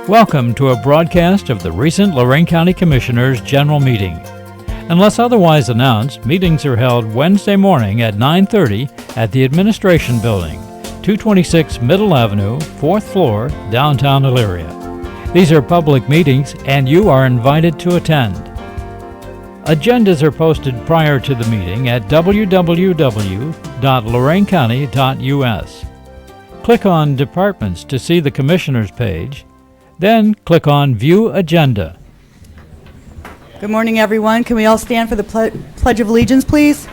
Welcome to a broadcast of the recent Lorain County Commissioners' General Meeting. Unless otherwise announced, meetings are held Wednesday morning at 9:30 at the Administration Building, 226 Middle Avenue, 4th floor, downtown Elyria. These are public meetings and you are invited to attend. Agendas are posted prior to the meeting at www.loraincounty.us. Click on Departments to see the Commissioners page, then click on View Agenda. Good morning, everyone. Can we all stand for the Pledge of Allegiance, please?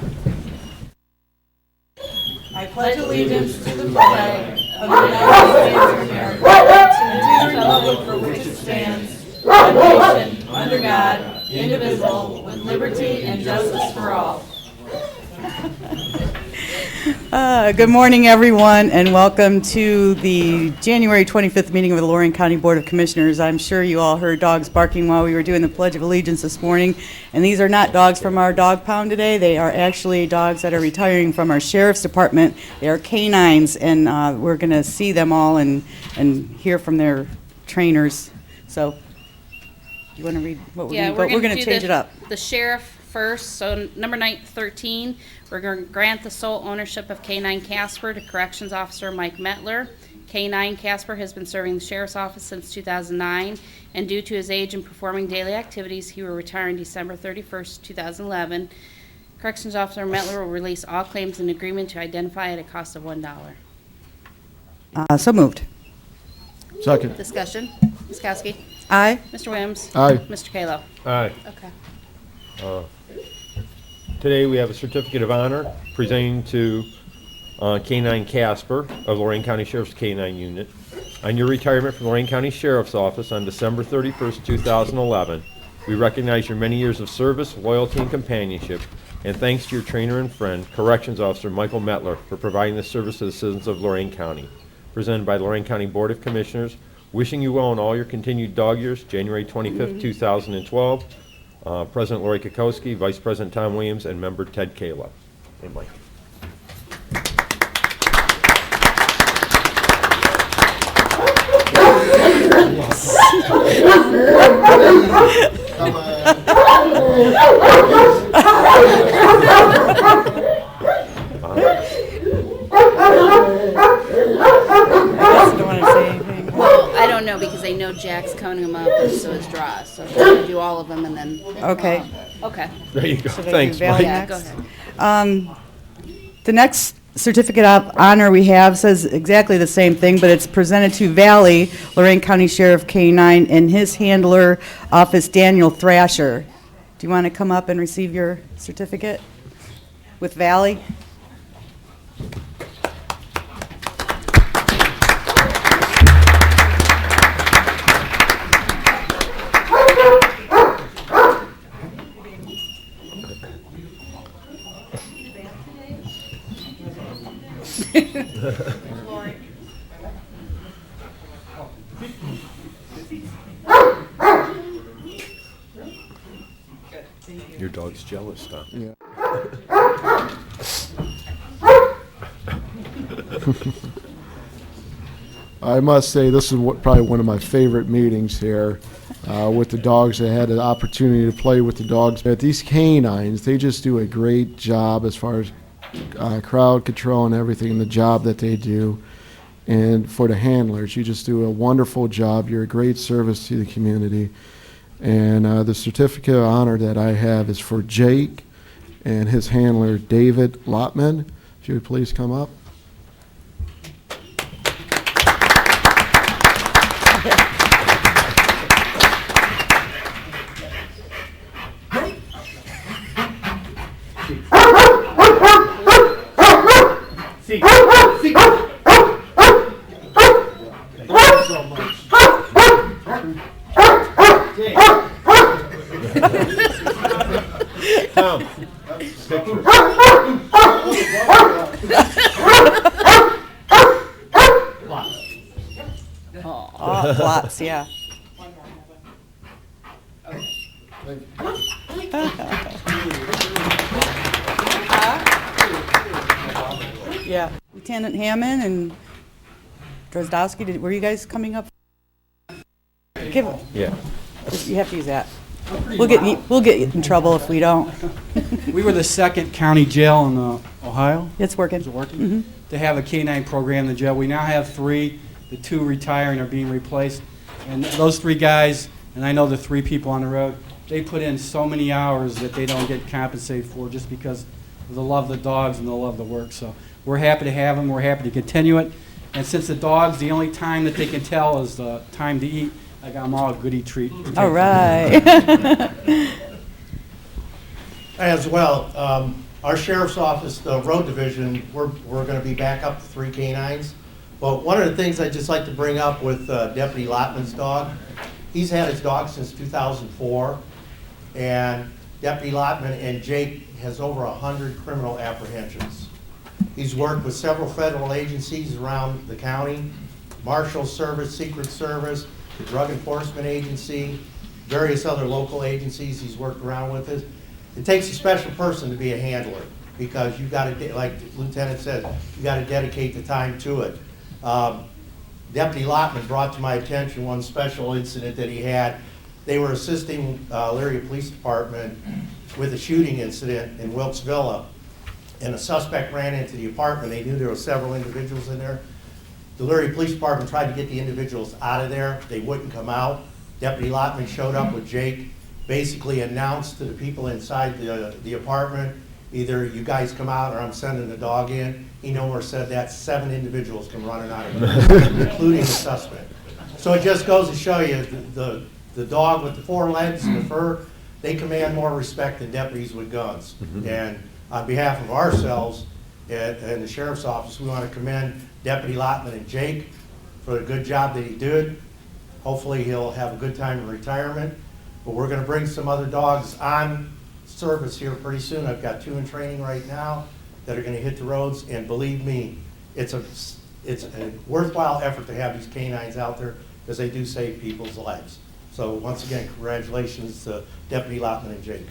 I pledge allegiance to the flag of the United States of America and to the republic for which it stands, one nation, under God, indivisible, with liberty and justice for all. Good morning, everyone, and welcome to the January 25th meeting of the Lorain County Board of Commissioners. I'm sure you all heard dogs barking while we were doing the Pledge of Allegiance this morning, and these are not dogs from our dog pound today. They are actually dogs that are retiring from our Sheriff's Department. They are K9s, and we're going to see them all and hear from their trainers. So, you want to read what we're going to do? We're going to change it up. The sheriff first. So number 13, we're going to grant the sole ownership of K9 Kasper to Corrections Officer Mike Metler. K9 Kasper has been serving the Sheriff's Office since 2009, and due to his age and performing daily activities, he will retire on December 31st, 2011. Corrections Officer Metler will release all claims in agreement to identify at a cost of $1. So moved. Second. Discussion. Ms. Kokoski. Aye. Mr. Williams. Aye. Mr. Kalo. Aye. Okay. Today we have a certificate of honor presenting to K9 Kasper of Lorain County Sheriff's K9 Unit. On your retirement from Lorain County Sheriff's Office on December 31st, 2011, we recognize your many years of service, loyalty, and companionship, and thanks to your trainer and friend, Corrections Officer Michael Metler, for providing this service to the citizens of Lorain County. Presented by the Lorain County Board of Commissioners, wishing you well in all your continued dog years, January 25th, 2012. President Lori Kokoski, Vice President Tom Williams, and Member Ted Kalo. Hey, Mike. I don't know because I know Jack's counting them up and so is Draw. So I'm going to do all of them and then. Okay. Okay. There you go. Should I Thanks, do Valley Mike. Yeah, go next? ahead. The next certificate of honor we have says exactly the same thing, but it's presented to Vally, Lorain County Sheriff K9, and his handler, Office Daniel Thrasher. Do you want to come up and receive your certificate with Vally? Your dog's jealous, huh? Yeah. I must say this is probably one of my favorite meetings here with the dogs. I had an opportunity to play with the dogs. But these canines, they just do a great job as far as crowd control and everything, and the job that they do. And for the handlers, you just do a wonderful job. You're a great service to the community. And the certificate of honor that I have is for Jake and his handler, David Lotman. If you would please come up. Tom, picture. Oh, lots, yeah. Yeah. Lieutenant Hammond and Drozdowski, were you guys coming up? Give, Yeah. you have to use that. We'll get you in trouble if we don't. We were the second county jail in Ohio. It's working. Is it working? To have a K9 program in the jail. We now have 3. The 2 retire and are being replaced. And those 3 guys, and I know the 3 people on the road, they put in so many hours that they don't get compensated for just because of the love of the dogs and the love of the work. So we're happy to have them. We're happy to continue it. And since the dogs, the only time that they can tell is the time to eat, I got them all a goodie treat. All right. As well, our sheriff's office, the road division, we're going to be back up to 3 canines. But one of the things I'd just like to bring up with Deputy Lotman's dog, he's had his dog since 2004, and Deputy Lotman and Jake has over 100 criminal apprehensions. He's worked with several federal agencies around the county, Marshal's Service, Secret Service, the Drug Enforcement Agency, various other local agencies he's worked around with it. It takes a special person to be a handler because you've got to, like the Lieutenant said, you got to dedicate the time to it. Deputy Lotman brought to my attention one special incident that he had. They were assisting Elyria Police Department with a shooting incident in Wilkes Villa, and a suspect ran into the apartment. They knew there were several individuals in there. The Elyria Police Department tried to get the individuals out of there. They wouldn't come out. Deputy Lotman showed up with Jake, basically announced to the people inside the apartment, either you guys come out or I'm sending the dog in. He no more said that. 7 individuals come running out of there, including the suspect. So it just goes to show you the dog with the 4 legs and the fur, they command more respect than deputies with guns. And on behalf of ourselves and the sheriff's office, we want to commend Deputy Lotman and Jake for the good job that he did. Hopefully he'll have a good time in retirement. But we're going to bring some other dogs on service here pretty soon. I've got 2 in training right now that are going to hit the roads, and believe me, it's a worthwhile effort to have these canines out there because they do save people's lives. So once again, congratulations to Deputy Lotman and Jake.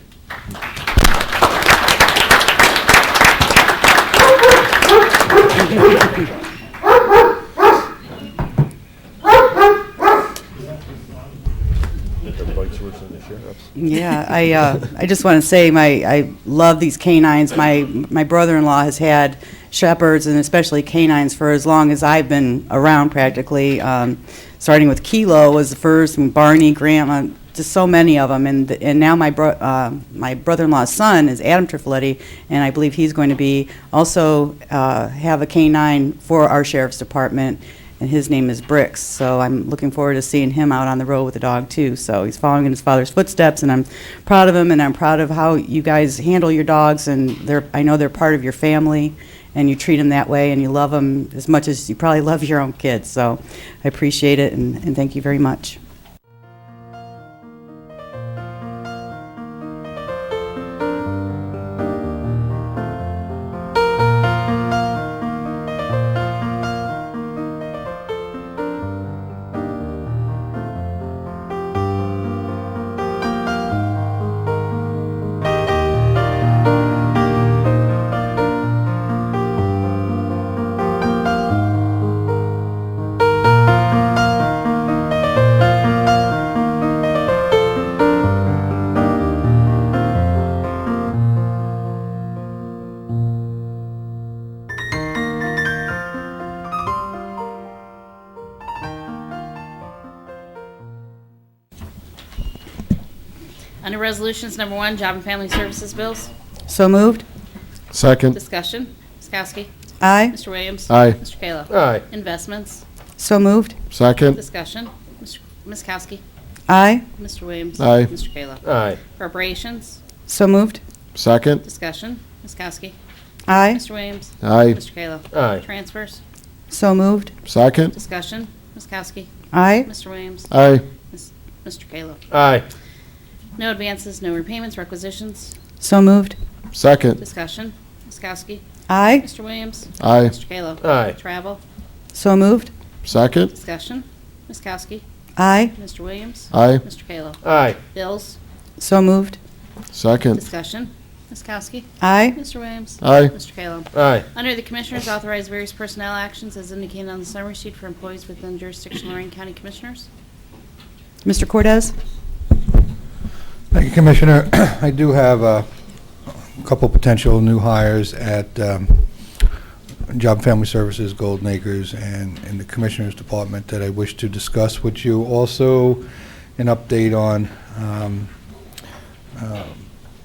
Yeah, I just want to say I love these canines. My brother-in-law has had shepherds and especially canines for as long as I've been around practically. Starting with Kalo was the first, and Barney, Grandma, just so many of them. And now my brother-in-law's son is Adam Trifoletti, and I believe he's going to be also have a canine for our sheriff's department. And his name is Bricks, so I'm looking forward to seeing him out on the road with the dog too. So he's following in his father's footsteps, and I'm proud of him, and I'm proud of how you guys handle your dogs, and I know they're part of your family, and you treat them that way, and you love them as much as you probably love your own kids. So I appreciate it, and thank you very much. Under Resolutions Number 1, Job and Family Services Bills. So moved. Second. Discussion. Ms. Kowski. Aye. Mr. Williams. Aye. Mr. Kayla. Aye. Investments. So moved. Second. Discussion. Ms. Kowski. Aye. Mr. Williams. Aye. Mr. Kayla. Aye. Appropriations. So moved. Second. Discussion. Ms. Kowski. Aye. Mr. Williams. Aye. Mr. Kayla. Aye. Transfers. So moved. Second. Discussion. Ms. Kowski. Aye. Mr. Williams. Aye. Mr. Kayla. Aye. No advances, no repayments, requisitions. So moved. Second. Discussion. Ms. Kowski. Aye. Mr. Williams. Aye. Mr. Kayla. Aye. Travel. So moved. Second. Discussion. Ms. Kowski. Aye. Mr. Williams. Aye. Mr. Kayla. Aye. Bills. So moved. Second. Discussion. Ms. Kowski. Aye. Mr. Williams. Aye. Mr. Kayla. Aye. Under the Commissioners, authorize various personnel actions as indicated on the summary sheet for employees within jurisdiction of Lorain County Commissioners. Mr. Cortez? Thank you, Commissioner. I do have a couple potential new hires at Job and Family Services, Golden Acres, and in the Commissioner's Department that I wish to discuss with you. Also, an update on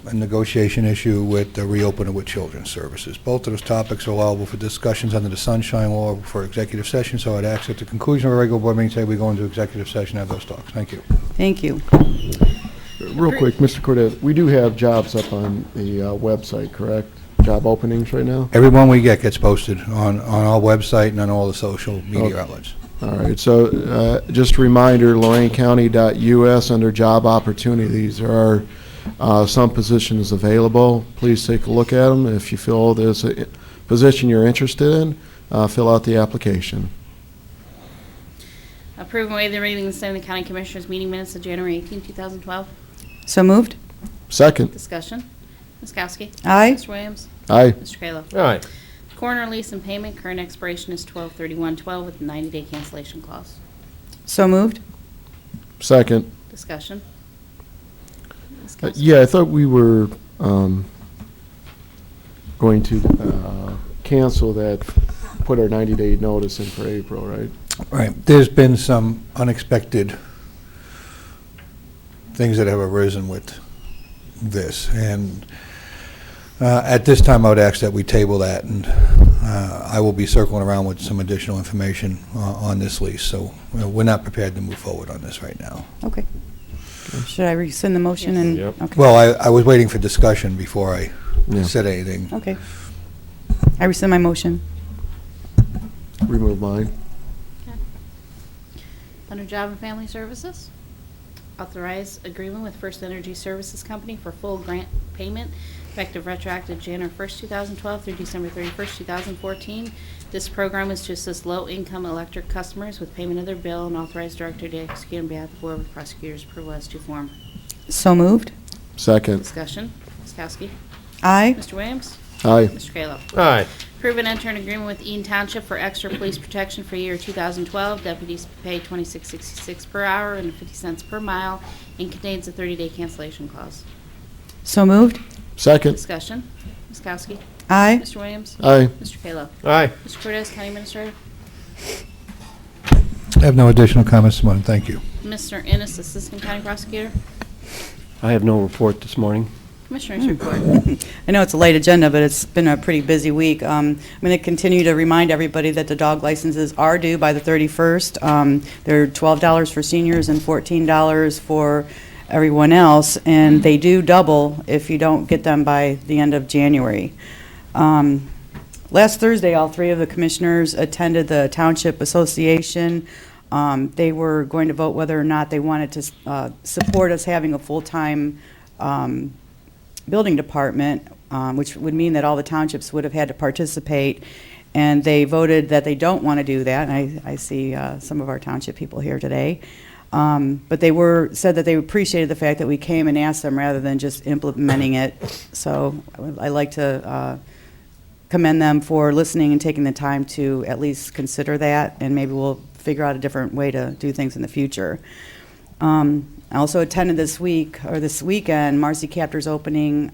a negotiation issue with the reopener with Children's Services. Both of those topics are allowable for discussions under the Sunshine Law for executive session, so I'd ask at the conclusion of a regular board meeting today we go into executive session and have those talks. Thank you. Thank you. Real quick, Mr. Cortez, we do have jobs up on the website, correct? Job openings right now? Every one we get gets posted on our website and on all the social media outlets. All right, so just a reminder, loraincounty.us under job opportunities. There are some positions available. Please take a look at them. If you feel there's a position you're interested in, fill out the application. Approve and waive the reading and send the County Commissioners meeting minutes of January 18, 2012. So moved? Second. Discussion. Ms. Kowski. Aye. Mr. Williams. Aye. Mr. Kayla. Aye. Coroner lease and payment, current expiration is 12/31/12 with a 90-day cancellation clause. So moved? Second. Discussion. Ms. Kowski. Yeah, I thought we were going to cancel that, put our 90-day notice in for April, right? Right. There's been some unexpected things that have arisen with this, and at this time I would ask that we table that, and I will be circling around with some additional information on this lease, so we're not prepared to move forward on this right now. Okay. Should I rescind the motion? Yes. And Yep. Okay. Well, I was waiting for discussion before I said anything. Okay. I rescind my motion. Remove mine. Under Job and Family Services, authorize agreement with First Energy Services Company for full grant payment effective retroactive January 1st, 2012 through December 31st, 2014. This program is to assist low-income electric customers with payment of their bill and authorize director to execute on behalf of the Board with prosecutor's approval as to form. So moved? Second. Discussion. Ms. Kowski. Aye. Mr. Williams. Aye. Mr. Kayla. Aye. Approve and enter an agreement with Eaton Township for extra police protection for year 2012. Deputies pay $26.66 per hour and 50 cents per mile and contains a 30-day cancellation clause. So moved? Second. Discussion. Ms. Kowski. Aye. Mr. Williams. Aye. Mr. Kayla. Aye. Mr. Cortez, County Administrator. I have no additional comments this morning. Thank you. Mr. Ennis, Assistant County Prosecutor. I have no report this morning. Commissioners report. I know it's a late agenda, but it's been a pretty busy week. I'm going to continue to remind everybody that the dog licenses are due by the 31st. They're $12 for seniors and $14 for everyone else, and they do double if you don't get them by the end of January. Last Thursday, all three of the commissioners attended the Township Association. They were going to vote whether or not they wanted to support us having a full-time building department, which would mean that all the townships would have had to participate, and they voted that they don't want to do that. And I see some of our township people here today. But they said that they appreciated the fact that we came and asked them rather than just implementing it. So I like to commend them for listening and taking the time to at least consider that, and maybe we'll figure out a different way to do things in the future. I also attended this weekend, Marcy Capter's opening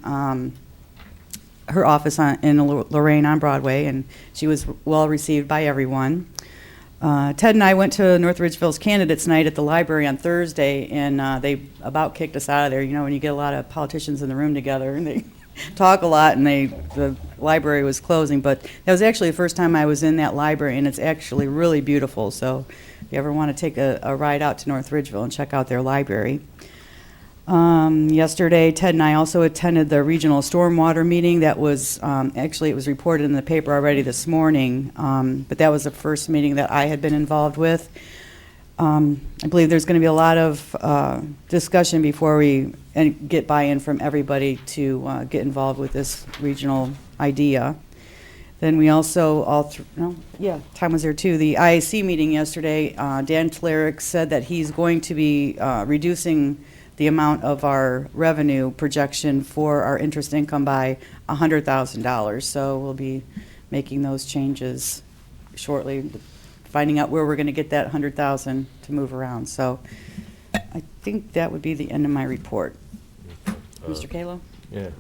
her office in Lorain on Broadway, and she was well received by everyone. Ted and I went to North Ridgeville's Candidates Night at the library on Thursday, and they about kicked us out of there. You know, when you get a lot of politicians in the room together, and they talk a lot, and the library was closing. But that was actually the first time I was in that library, and it's actually really beautiful. So if you ever want to take a ride out to North Ridgeville and check out their library. Yesterday, Ted and I also attended the regional stormwater meeting. That was, actually it was reported in the paper already this morning, but that was the first meeting that I had been involved with. I believe there's going to be a lot of discussion before we get buy-in from everybody to get involved with this regional idea. Then we also, Tom was there too, the IAC meeting yesterday. Dan Tlarik said that he's going to be reducing the amount of our revenue projection for our interest income by $100,000. So we'll be making those changes shortly, finding out where we're going to get that $100,000 to move around. So I think that would be the end of my report. Mr. Kalo? Yeah,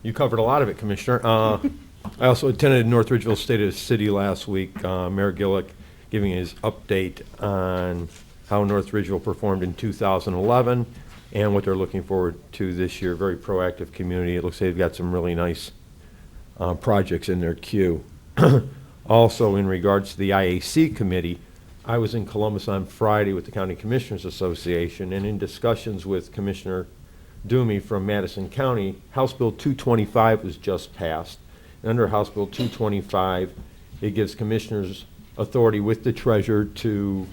you covered a lot of it, Commissioner. I also attended North Ridgeville State of the City last week. Mayor Gillick giving his update on how North Ridgeville performed in 2011 and what they're looking forward to this year. Very proactive community. It looks like they've got some really nice projects in their queue. Also, in regards to the IAC committee, I was in Columbus on Friday with the County Commissioners Association, and in discussions with Commissioner Dumey from Madison County, House Bill 225 was just passed. And under House Bill 225, it gives commissioners authority with the treasurer to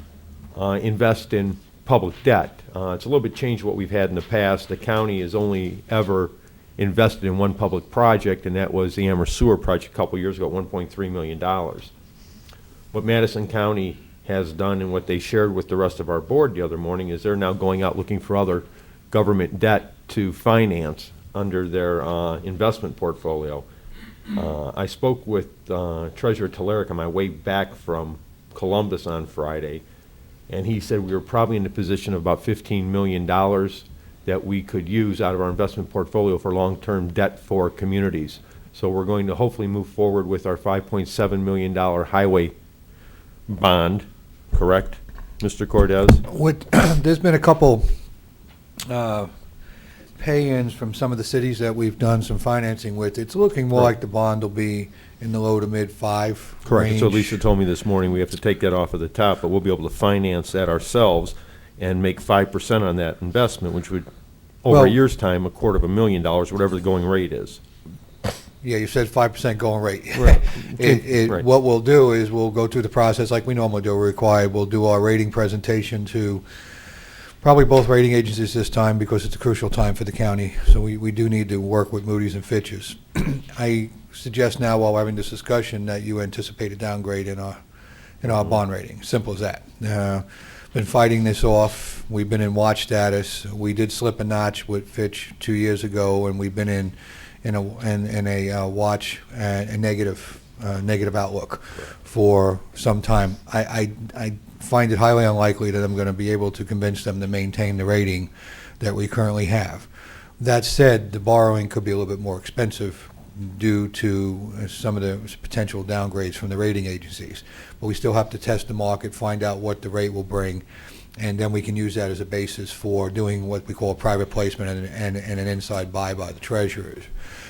invest in public debt. It's a little bit changed what we've had in the past. The county has only ever invested in one public project, and that was the Amherst Sewer project a couple years ago, $1.3 million. What Madison County has done and what they shared with the rest of our board the other morning is they're now going out looking for other government debt to finance under their investment portfolio. I spoke with Treasurer Telerik on my way back from Columbus on Friday, and he said we were probably in the position of about $15 million that we could use out of our investment portfolio for long-term debt for communities. So we're going to hopefully move forward with our $5.7 million highway bond, correct, Mr. Cordes? There's been a couple pay-ins from some of the cities that we've done some financing with. It's looking more like the bond will be in the low to mid 5 Correct. range. So Lisa told me this morning we have to take that off of the top, but we'll be able to finance that ourselves and make 5% on that investment, which would, over a year's time, $250,000, whatever the going rate is. Yeah, you said 5% going rate. Right. Right. What we'll do is we'll go through the process like we normally do. We'll do our rating presentation to probably both rating agencies this time because it's a crucial time for the county. So we do need to work with Moody's and Fitch's. I suggest now, while we're having this discussion, that you anticipate a downgrade in our bond rating. Simple as that. Been fighting this off. We've been in watch status. We did slip a notch with Fitch 2 years ago, and we've been in a watch a negative outlook for some time. I find it highly unlikely that I'm going to be able to convince them to maintain the rating that we currently have. That said, the borrowing could be a little bit more expensive due to some of the potential downgrades from the rating agencies. But we still have to test the market, find out what the rate will bring, and then we can use that as a basis for doing what we call a private placement and an inside buy by the treasurers.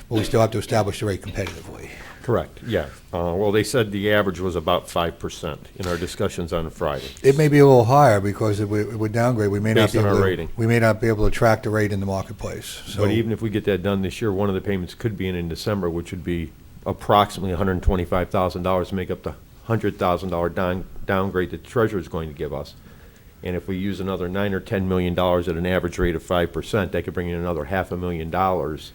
But we still have to establish the rate competitively. Correct, yeah. Well, they said the average was about 5% in our discussions on Friday. It may be a little higher because it would downgrade. We may not Based be on able our to, rating. we may not be able to track the rate in the marketplace. So But even if we get that done this year, one of the payments could be in December, which would be approximately $125,000 to make up the $100,000 downgrade that the treasurer is going to give us. And if we use another $9 or $10 million at an average rate of 5%, that could bring in another $500,000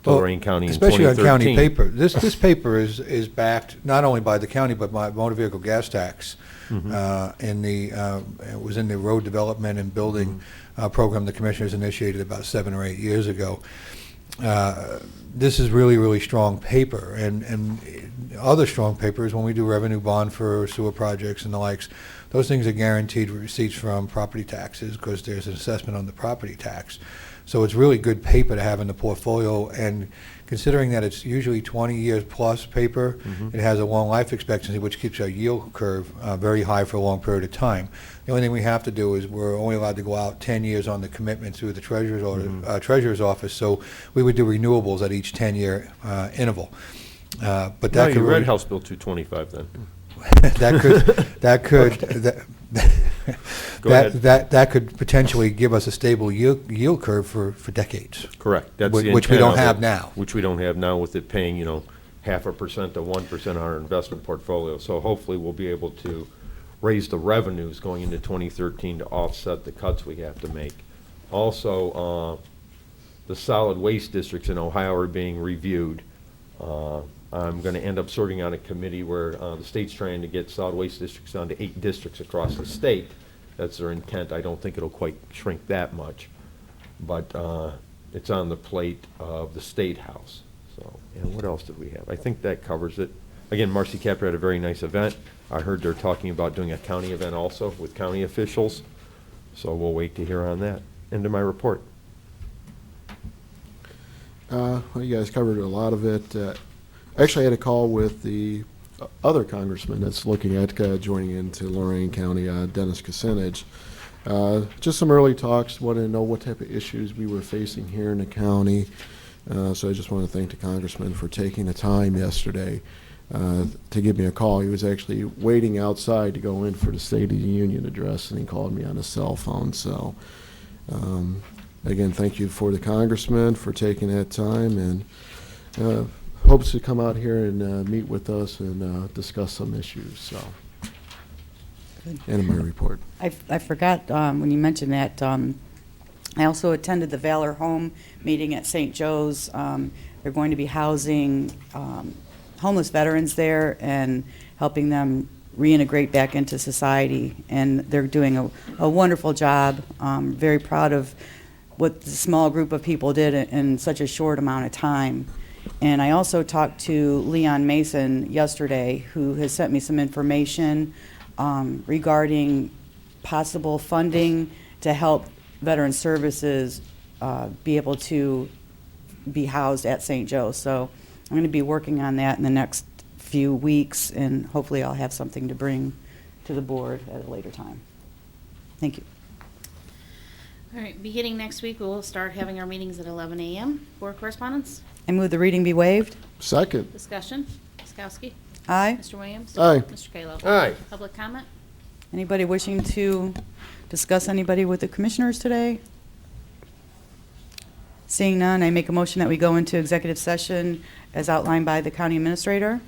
to Lorain County in 2013. especially on county paper. This paper is backed not only by the county but by motor vehicle gas tax. It was in the road development and building program the commissioners initiated about 7 or 8 years ago. This is really, really strong paper, and other strong paper is when we do revenue bond for sewer projects and the likes. Those things are guaranteed receipts from property taxes because there's an assessment on the property tax. So it's really good paper to have in the portfolio, and considering that it's usually 20 years plus paper, it has a long life expectancy, which keeps our yield curve very high for a long period of time. The only thing we have to do is we're only allowed to go out 10 years on the commitment through the treasurer's office, so we would do renewables at each 10-year interval. But that No, could you read really- House Bill 225 then. Go ahead. that could potentially give us a stable yield curve for decades. Correct. That's Which the we intent don't of have it, now. Which we don't have now with it paying, 0.5% to 1% on our investment portfolio. So hopefully we'll be able to raise the revenues going into 2013 to offset the cuts we have to make. Also, the solid waste districts in Ohio are being reviewed. I'm going to end up sorting out a committee where the state's trying to get solid waste districts down to 8 districts across the state. That's their intent. I don't think it'll quite shrink that much, but it's on the plate of the State House. So, and what else did we have? I think that covers it. Again, Marcy Capper had a very nice event. I heard they're talking about doing a county event also with county officials, so we'll wait to hear on that. End of my report. Well, you guys covered a lot of it. Actually, I had a call with the other congressman that's looking at joining into Lorain County, Dennis Kucinich. Just some early talks, wanted to know what type of issues we were facing here in the county. So I just want to thank the congressman for taking the time yesterday to give me a call. He was actually waiting outside to go in for the State of the Union address, and he called me on his cell phone. So again, thank you for the congressman for taking that time, and hopes to come out here and meet with us and discuss some issues. So, end of my report. I forgot when you mentioned that. I also attended the Valor Home meeting at St. Joe's. They're going to be housing homeless veterans there and helping them reintegrate back into society. And they're doing a wonderful job. Very proud of what the small group of people did in such a short amount of time. And I also talked to Leon Mason yesterday, who has sent me some information regarding possible funding to help Veteran Services be able to be housed at St. Joe's. So I'm going to be working on that in the next few weeks, and hopefully I'll have something to bring to the board at a later time. Thank you. All right, beginning next week, we'll start having our meetings at 11 a.m. Board correspondence, I move the reading be waived. Second. discussion. Ms. Kowski. Aye. Mr. Williams. Aye. Mr. Kayla. Aye. Public comment. Anybody wishing to discuss anybody with the commissioners today? Seeing none, I make a motion that we go into executive session as outlined by the county administrator.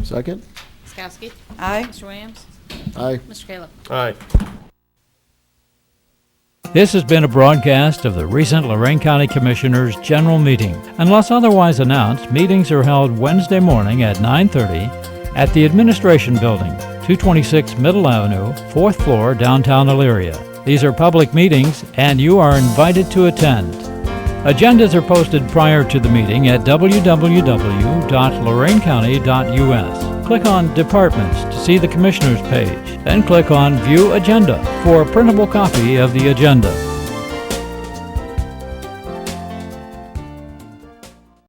Second. Ms. Kowski. Aye. Mr. Williams. Aye. Mr. Kayla. Aye. This has been a broadcast of the recent Lorain County Commissioners' General Meeting. Unless otherwise announced, meetings are held Wednesday morning at 9:30 at the Administration Building, 226 Middle Avenue, 4th floor, downtown Elyria. These are public meetings, and you are invited to attend. Agendas are posted prior to the meeting at www.loraincounty.us. Click on Departments to see the Commissioners page, then click on View Agenda for a printable copy of the agenda.